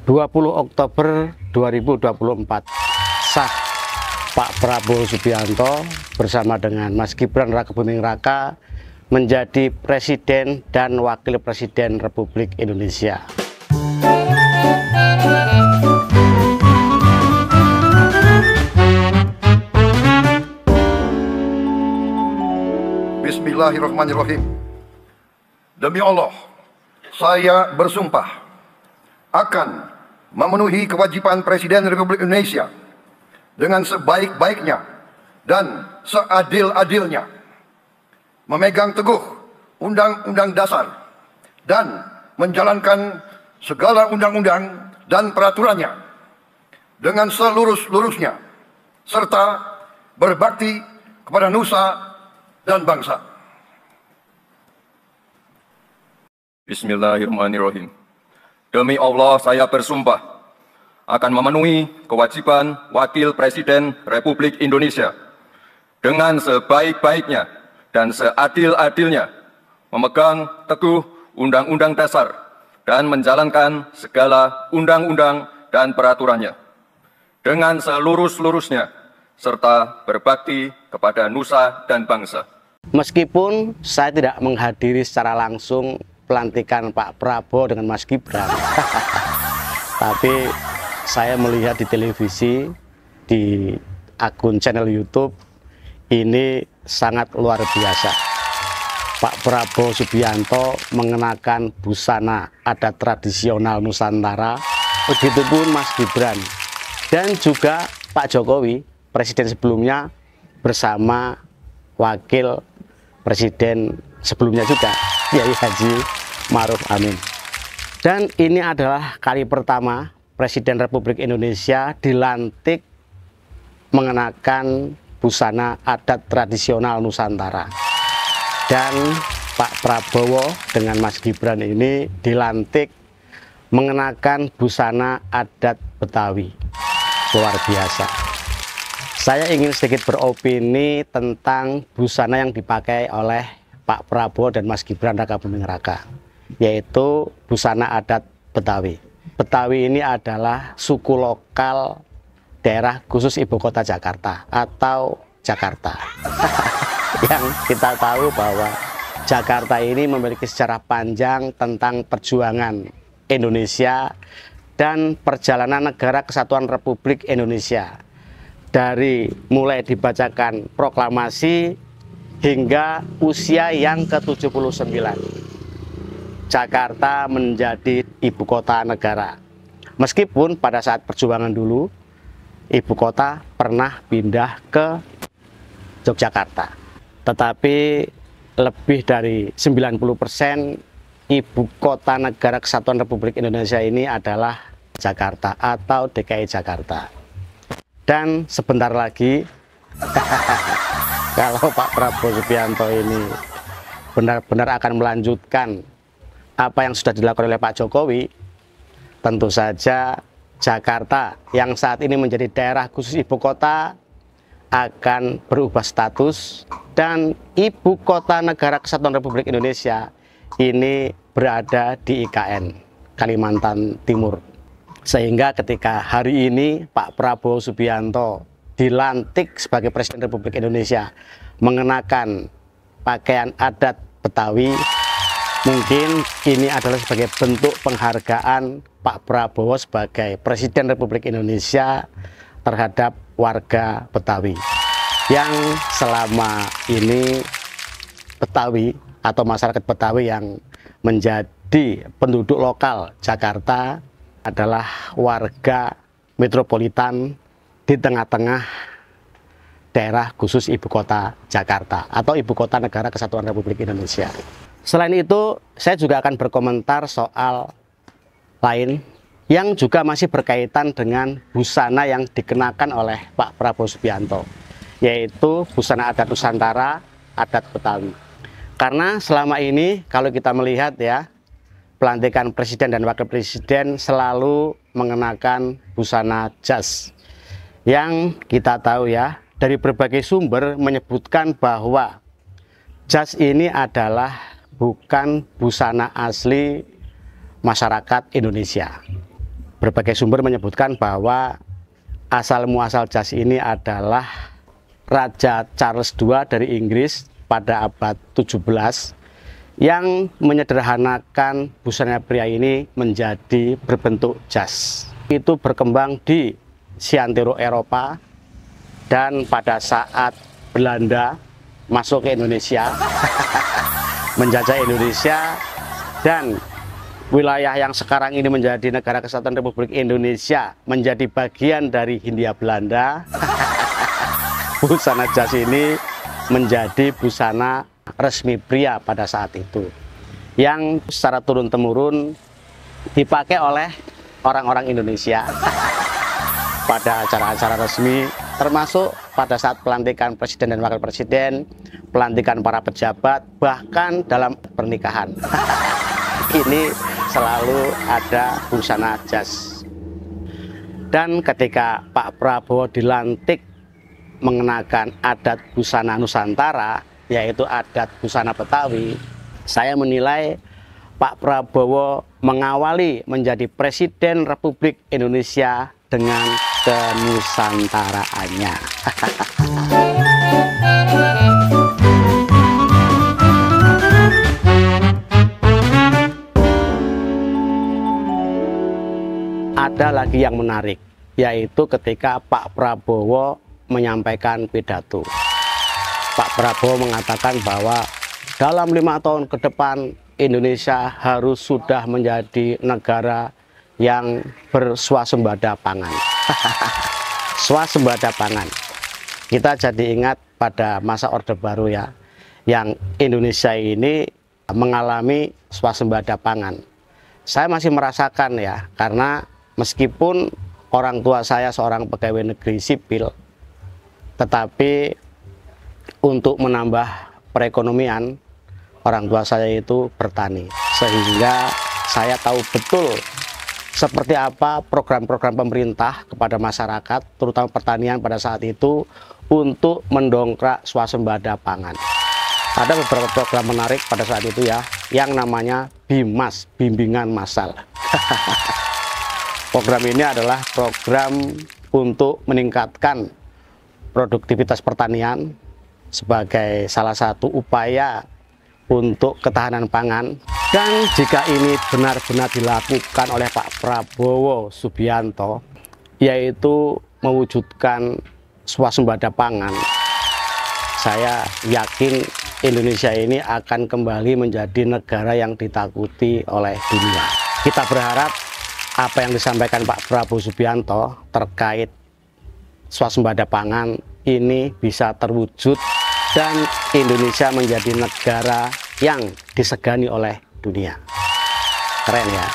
20 Oktober 2024 sah Pak Prabowo Subianto bersama dengan Mas Gibran Rakebuming Raka menjadi Presiden dan Wakil Presiden Republik Indonesia. Bismillahirrahmanirrahim. Demi Allah, saya bersumpah akan memenuhi kewajiban Presiden Republik Indonesia dengan sebaik-baiknya dan seadil-adilnya, memegang teguh Undang-Undang Dasar dan menjalankan segala undang-undang dan peraturannya dengan selurus-lurusnya, serta berbakti kepada nusa dan bangsa. Bismillahirrahmanirrahim. Demi Allah, saya bersumpah akan memenuhi kewajiban Wakil Presiden Republik Indonesia dengan sebaik-baiknya dan seadil-adilnya, memegang teguh Undang-Undang Dasar dan menjalankan segala undang-undang dan peraturannya dengan selurus-lurusnya, serta berbakti kepada nusa dan bangsa. Meskipun saya tidak menghadiri secara langsung pelantikan Pak Prabowo dengan Mas Gibran, tapi saya melihat di televisi, di akun channel YouTube, ini sangat luar biasa. Pak Prabowo Subianto mengenakan busana adat tradisional Nusantara, begitupun Mas Gibran, dan juga Pak Jokowi, Presiden sebelumnya, bersama Wakil Presiden sebelumnya juga, Kiai Haji Ma'ruf Amin. Dan ini adalah kali pertama Presiden Republik Indonesia dilantik mengenakan busana adat tradisional Nusantara. Dan Pak Prabowo dengan Mas Gibran ini dilantik mengenakan busana adat Betawi. Luar biasa. Saya ingin sedikit beropini tentang busana yang dipakai oleh Pak Prabowo dan Mas Gibran Rakebuming Raka, yaitu busana adat Betawi. Betawi ini adalah suku lokal daerah khusus ibu kota Jakarta atau Jakarta. Yang kita tahu bahwa Jakarta ini memiliki sejarah panjang tentang perjuangan Indonesia dan perjalanan negara kesatuan Republik Indonesia. Dari mulai dibacakan proklamasi hingga usia yang ke-79. Jakarta menjadi ibu kota negara. Meskipun pada saat perjuangan dulu, ibu kota pernah pindah ke Yogyakarta. Tetapi lebih dari 90% ibu kota negara kesatuan Republik Indonesia ini adalah Jakarta atau DKI Jakarta. Dan sebentar lagi, kalau Pak Prabowo Subianto ini benar-benar akan melanjutkan apa yang sudah dilakukan oleh Pak Jokowi, tentu saja Jakarta yang saat ini menjadi daerah khusus ibu kota akan berubah status dan ibu kota negara kesatuan Republik Indonesia ini berada di IKN, Kalimantan Timur. Sehingga ketika hari ini Pak Prabowo Subianto dilantik sebagai Presiden Republik Indonesia mengenakan pakaian adat Betawi, mungkin ini adalah sebagai bentuk penghargaan Pak Prabowo sebagai Presiden Republik Indonesia terhadap warga Betawi yang selama ini Betawi atau masyarakat Betawi yang menjadi penduduk lokal Jakarta adalah warga metropolitan di tengah-tengah daerah khusus ibu kota Jakarta atau ibu kota negara kesatuan Republik Indonesia. Selain itu, saya juga akan berkomentar soal lain yang juga masih berkaitan dengan busana yang dikenakan oleh Pak Prabowo Subianto, yaitu busana adat Nusantara, adat Betawi. Karena selama ini kalau kita melihat ya, pelantikan Presiden dan Wakil Presiden selalu mengenakan busana jas. Yang kita tahu ya, dari berbagai sumber menyebutkan bahwa jas ini adalah bukan busana asli masyarakat Indonesia. berbagai sumber menyebutkan bahwa asal muasal jas ini adalah Raja Charles II dari Inggris pada abad 17 yang menyederhanakan busana pria ini menjadi berbentuk jas. Itu berkembang di seantero Eropa, dan pada saat Belanda masuk ke Indonesia menjajah Indonesia, dan wilayah yang sekarang ini menjadi Negara Kesatuan Republik Indonesia menjadi bagian dari Hindia Belanda. Busana jas ini menjadi busana resmi pria pada saat itu, yang secara turun-temurun dipakai oleh orang-orang Indonesia pada acara-acara resmi, termasuk pada saat pelantikan presiden dan wakil presiden, pelantikan para pejabat, bahkan dalam pernikahan. Ini selalu ada busana jas. Dan ketika Pak Prabowo dilantik mengenakan adat busana Nusantara, yaitu adat busana Betawi, saya menilai Pak Prabowo mengawali menjadi Presiden Republik Indonesia dengan kenusantaraannya. Ada lagi yang menarik, yaitu ketika Pak Prabowo menyampaikan pidato. Pak Prabowo mengatakan bahwa dalam 5 tahun ke depan Indonesia harus sudah menjadi negara yang berswasembada pangan. Swasembada pangan. Kita jadi ingat pada masa Orde Baru ya, yang Indonesia ini mengalami swasembada pangan. Saya masih merasakan ya, karena meskipun orang tua saya seorang pegawai negeri sipil, tetapi untuk menambah perekonomian, orang tua saya itu bertani, sehingga saya tahu betul seperti apa program-program pemerintah kepada masyarakat, terutama pertanian pada saat itu, untuk mendongkrak swasembada pangan. Ada beberapa program menarik pada saat itu ya, yang namanya BIMAS, bimbingan massal. Program ini adalah program untuk meningkatkan produktivitas pertanian sebagai salah satu upaya untuk ketahanan pangan. Dan jika ini benar-benar dilakukan oleh Pak Prabowo Subianto, yaitu mewujudkan swasembada pangan, saya yakin Indonesia ini akan kembali menjadi negara yang ditakuti oleh dunia. Kita berharap apa yang disampaikan Pak Prabowo Subianto terkait swasembada pangan ini bisa terwujud dan Indonesia menjadi negara yang disegani oleh dunia. Keren ya.